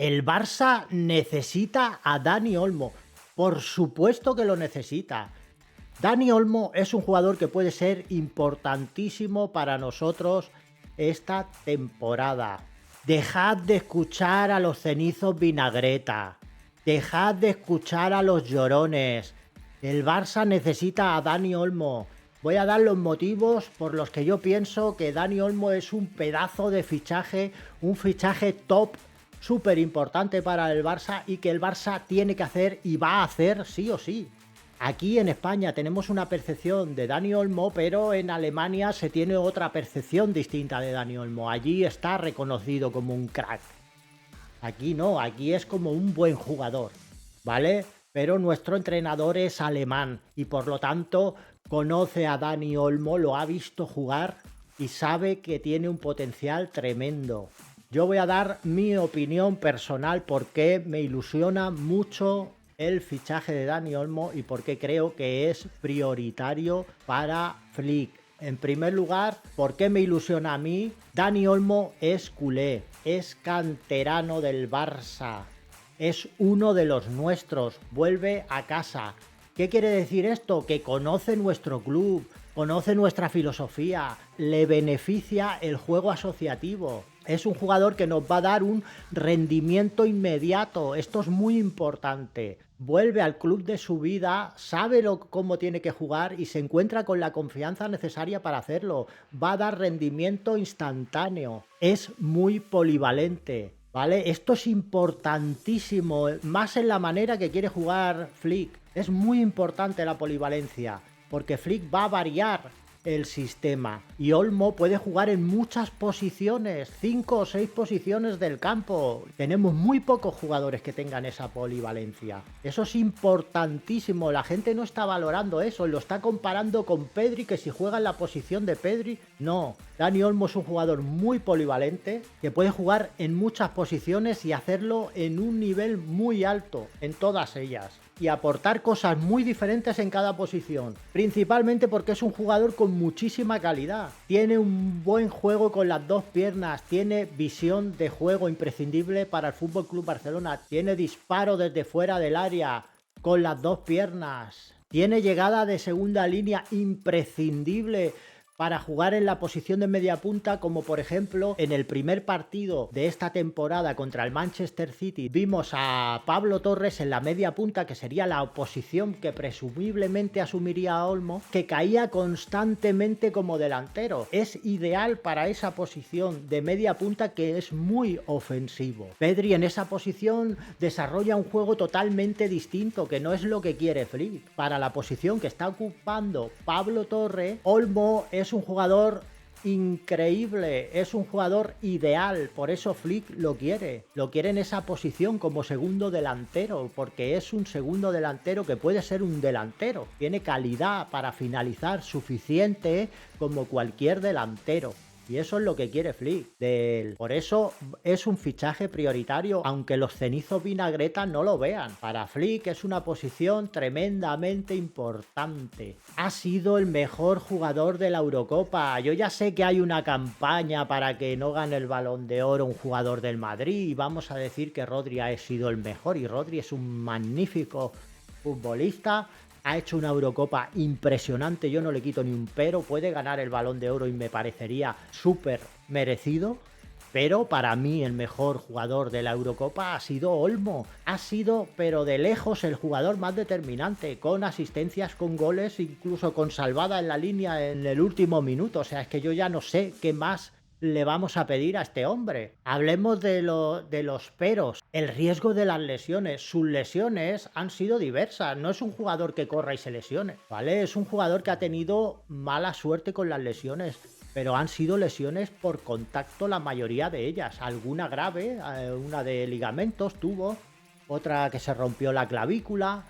El Barça necesita a Dani Olmo. Por supuesto que lo necesita. Dani Olmo es un jugador que puede ser importantísimo para nosotros esta temporada. Dejad de escuchar a los cenizos vinagreta. Dejad de escuchar a los llorones. El Barça necesita a Dani Olmo. Voy a dar los motivos por los que yo pienso que Dani Olmo es un pedazo de fichaje, un fichaje top, súper importante para el Barça y que el Barça tiene que hacer y va a hacer sí o sí. Aquí en España tenemos una percepción de Dani Olmo, pero en Alemania se tiene otra percepción distinta de Dani Olmo. Allí está reconocido como un crack. Aquí no, aquí es como un buen jugador, ¿vale? Pero nuestro entrenador es alemán y por lo tanto conoce a Dani Olmo, lo ha visto jugar y sabe que tiene un potencial tremendo. Yo voy a dar mi opinión personal porque me ilusiona mucho el fichaje de Dani Olmo y porque creo que es prioritario para Flick. En primer lugar, ¿por qué me ilusiona a mí? Dani Olmo es culé, es canterano del Barça, es uno de los nuestros, vuelve a casa. ¿Qué quiere decir esto? Que conoce nuestro club, conoce nuestra filosofía, le beneficia el juego asociativo. Es un jugador que nos va a dar un rendimiento inmediato, esto es muy importante. Vuelve al club de su vida, sabe cómo tiene que jugar y se encuentra con la confianza necesaria para hacerlo. Va a dar rendimiento instantáneo, es muy polivalente, ¿vale? Esto es importantísimo, más en la manera que quiere jugar Flick. Es muy importante la polivalencia, porque Flick va a variar el sistema y Olmo puede jugar en muchas posiciones, 5 o 6 posiciones del campo. Tenemos muy pocos jugadores que tengan esa polivalencia. Eso es importantísimo, la gente no está valorando eso, lo está comparando con Pedri, que si juega en la posición de Pedri, no. Dani Olmo es un jugador muy polivalente, que puede jugar en muchas posiciones y hacerlo en un nivel muy alto, en todas ellas. Y aportar cosas muy diferentes en cada posición, principalmente porque es un jugador con muchísima calidad, tiene un buen juego con las dos piernas, tiene visión de juego imprescindible para el Fútbol Club Barcelona, tiene disparo desde fuera del área con las dos piernas, tiene llegada de segunda línea imprescindible para jugar en la posición de media punta, como por ejemplo en el primer partido de esta temporada contra el Manchester City vimos a Pablo Torres en la media punta, que sería la posición que presumiblemente asumiría Olmo, que caía constantemente como delantero. Es ideal para esa posición de media punta, que es muy ofensivo. Pedri en esa posición desarrolla un juego totalmente distinto, que no es lo que quiere Flick. Para la posición que está ocupando Pablo Torres, Olmo es un jugador increíble, es un jugador ideal, por eso Flick lo quiere en esa posición como segundo delantero, porque es un segundo delantero que puede ser un delantero, tiene calidad para finalizar suficiente como cualquier delantero. Y eso es lo que quiere Flick de él. Por eso es un fichaje prioritario, aunque los cenizos vinagreta no lo vean. Para Flick es una posición tremendamente importante. Ha sido el mejor jugador de la Eurocopa. Yo ya sé que hay una campaña para que no gane el Balón de Oro un jugador del Madrid y vamos a decir que Rodri ha sido el mejor, y Rodri es un magnífico futbolista. Ha hecho una Eurocopa impresionante, yo no le quito ni un pero, puede ganar el Balón de Oro y me parecería súper merecido, pero para mí el mejor jugador de la Eurocopa ha sido Olmo, ha sido pero de lejos el jugador más determinante, con asistencias, con goles, incluso con salvada en la línea en el último minuto. O sea, es que yo ya no sé qué más le vamos a pedir a este hombre. Hablemos de los peros. El riesgo de las lesiones. Sus lesiones han sido diversas. No es un jugador que corra y se lesione, ¿vale? Es un jugador que ha tenido mala suerte con las lesiones, pero han sido lesiones por contacto la mayoría de ellas. Alguna grave, una de ligamentos tuvo, otra que se rompió la clavícula,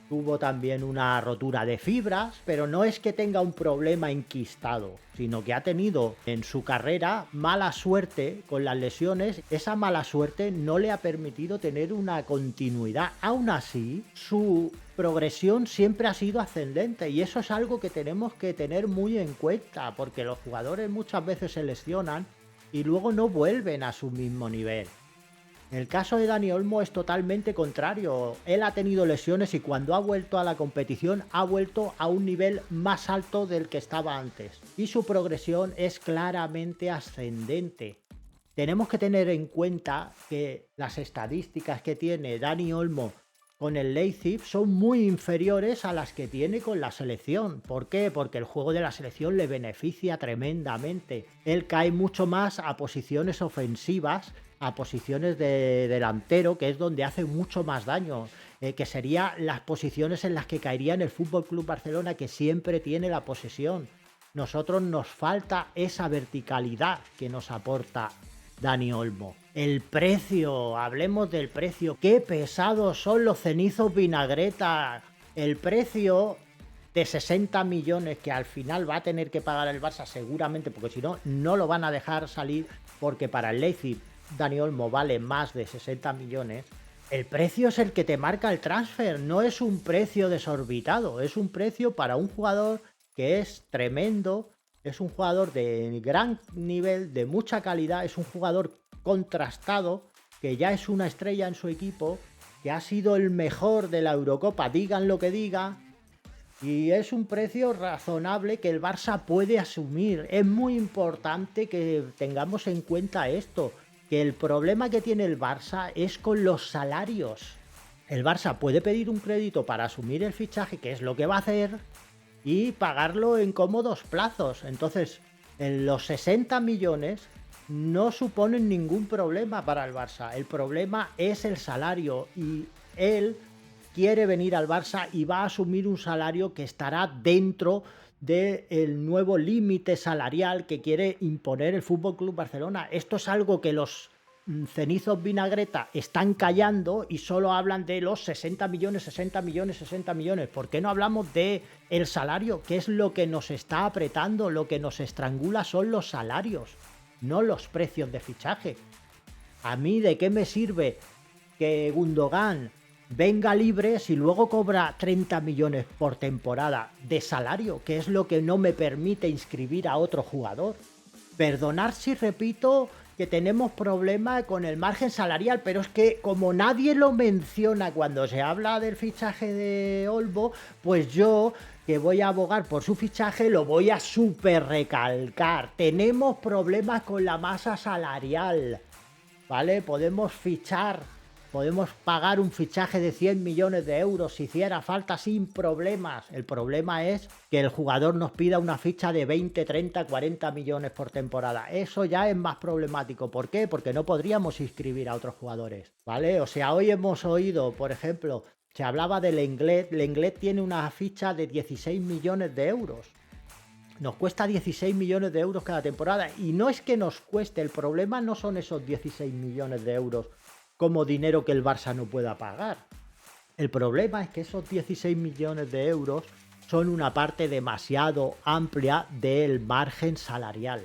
tuvo también una rotura de fibras, pero no es que tenga un problema enquistado, sino que ha tenido en su carrera mala suerte con las lesiones. Esa mala suerte no le ha permitido tener una continuidad. Aún así, su progresión siempre ha sido ascendente y eso es algo que tenemos que tener muy en cuenta, porque los jugadores muchas veces se lesionan y luego no vuelven a su mismo nivel. El caso de Dani Olmo es totalmente contrario. Él ha tenido lesiones y cuando ha vuelto a la competición ha vuelto a un nivel más alto del que estaba antes. Y su progresión es claramente ascendente. Tenemos que tener en cuenta que las estadísticas que tiene Dani Olmo con el Leipzig son muy inferiores a las que tiene con la selección. ¿Por qué? Porque el juego de la selección le beneficia tremendamente. Él cae mucho más a posiciones ofensivas, a posiciones de delantero, que es donde hace mucho más daño, que serían las posiciones en las que caería en el Fútbol Club Barcelona, que siempre tiene la posesión. Nosotros nos falta esa verticalidad que nos aporta Dani Olmo. El precio, hablemos del precio. Qué pesados son los cenizos vinagreta. El precio de 60 millones que al final va a tener que pagar el Barça seguramente, porque si no, no lo van a dejar salir, porque para el Leipzig Dani Olmo vale más de 60 millones. El precio es el que te marca el transfer, no es un precio desorbitado, es un precio para un jugador que es tremendo, es un jugador de gran nivel, de mucha calidad, es un jugador contrastado, que ya es una estrella en su equipo, que ha sido el mejor de la Eurocopa, digan lo que digan, y es un precio razonable que el Barça puede asumir. Es muy importante que tengamos en cuenta esto, que el problema que tiene el Barça es con los salarios. El Barça puede pedir un crédito para asumir el fichaje, que es lo que va a hacer, y pagarlo en cómodos plazos. Entonces, en los 60 millones no suponen ningún problema para el Barça. El problema es el salario y él quiere venir al Barça y va a asumir un salario que estará dentro del nuevo límite salarial que quiere imponer el Fútbol Club Barcelona. Esto es algo que los cenizos vinagreta están callando y solo hablan de los 60 millones, 60 millones, 60 millones. ¿Por qué no hablamos de el salario? ¿Qué es lo que nos está apretando? Lo que nos estrangula son los salarios, no los precios de fichaje. ¿A mí de qué me sirve que Gundogan venga libre si luego cobra 30 millones por temporada de salario, que es lo que no me permite inscribir a otro jugador? Perdonad si repito que tenemos problemas con el margen salarial, pero es que como nadie lo menciona cuando se habla del fichaje de Olmo, pues yo, que voy a abogar por su fichaje, lo voy a súper recalcar. Tenemos problemas con la masa salarial, ¿vale? Podemos pagar un fichaje de 100 millones de euros si hiciera falta sin problemas. El problema es que el jugador nos pida una ficha de 20, 30, 40 millones por temporada. Eso ya es más problemático. ¿Por qué? Porque no podríamos inscribir a otros jugadores, ¿vale? O sea, hoy hemos oído, por ejemplo, se hablaba del Lenglet. Lenglet tiene una ficha de 16 millones de euros. Nos cuesta 16 millones de euros cada temporada. Y no es que nos cueste, el problema no son esos 16 millones de euros como dinero que el Barça no pueda pagar. El problema es que esos 16 millones de euros son una parte demasiado amplia del margen salarial.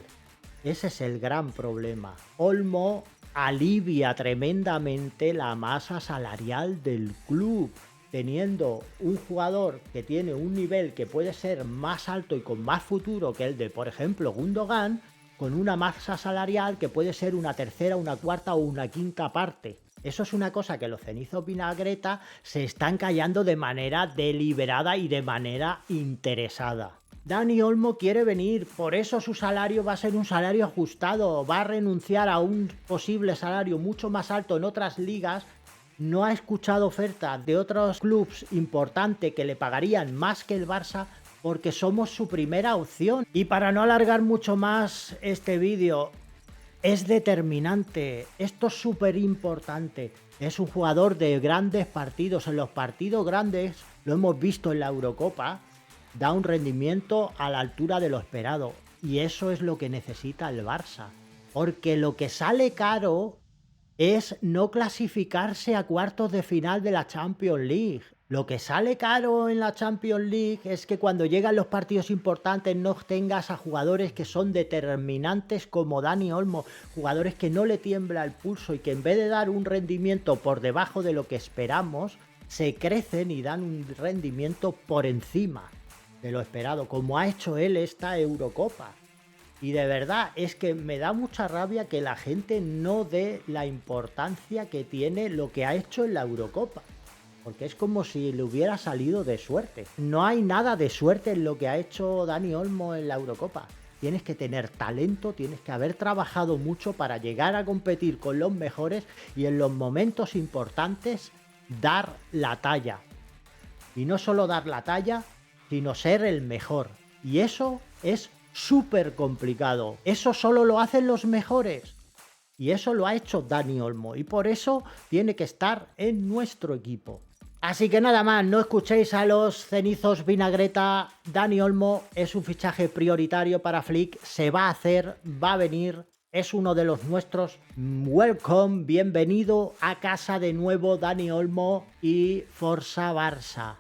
Ese es el gran problema. Olmo alivia tremendamente la masa salarial del club, teniendo un jugador que tiene un nivel que puede ser más alto y con más futuro que el de, por ejemplo, Gundogan, con una masa salarial que puede ser una tercera, una cuarta o una quinta parte. Eso es una cosa que los cenizos vinagreta se están callando de manera deliberada y de manera interesada. Dani Olmo quiere venir, por eso su salario va a ser un salario ajustado, va a renunciar a un posible salario mucho más alto en otras ligas. No ha escuchado ofertas de otros clubes importantes que le pagarían más que el Barça, porque somos su primera opción. Y para no alargar mucho más este vídeo, es determinante, esto es súper importante. Es un jugador de grandes partidos. En los partidos grandes, lo hemos visto en la Eurocopa, da un rendimiento a la altura de lo esperado. Y eso es lo que necesita el Barça. Porque lo que sale caro es no clasificarse a cuartos de final de la Champions League. Lo que sale caro en la Champions League es que cuando llegan los partidos importantes no tengas a jugadores que son determinantes como Dani Olmo, jugadores que no le tiembla el pulso y que en vez de dar un rendimiento por debajo de lo que esperamos, se crecen y dan un rendimiento por encima de lo esperado, como ha hecho él esta Eurocopa. Y de verdad es que me da mucha rabia que la gente no dé la importancia que tiene lo que ha hecho en la Eurocopa. Porque es como si le hubiera salido de suerte. No hay nada de suerte en lo que ha hecho Dani Olmo en la Eurocopa. Tienes que tener talento, tienes que haber trabajado mucho para llegar a competir con los mejores y en los momentos importantes dar la talla. Y no solo dar la talla, sino ser el mejor. Y eso es súper complicado. Eso solo lo hacen los mejores. Y eso lo ha hecho Dani Olmo. Y por eso tiene que estar en nuestro equipo. Así que nada más, no escuchéis a los cenizos vinagreta. Dani Olmo es un fichaje prioritario para Flick. Se va a hacer, va a venir. Es uno de los nuestros. Welcome, bienvenido a casa de nuevo Dani Olmo y Forza Barça.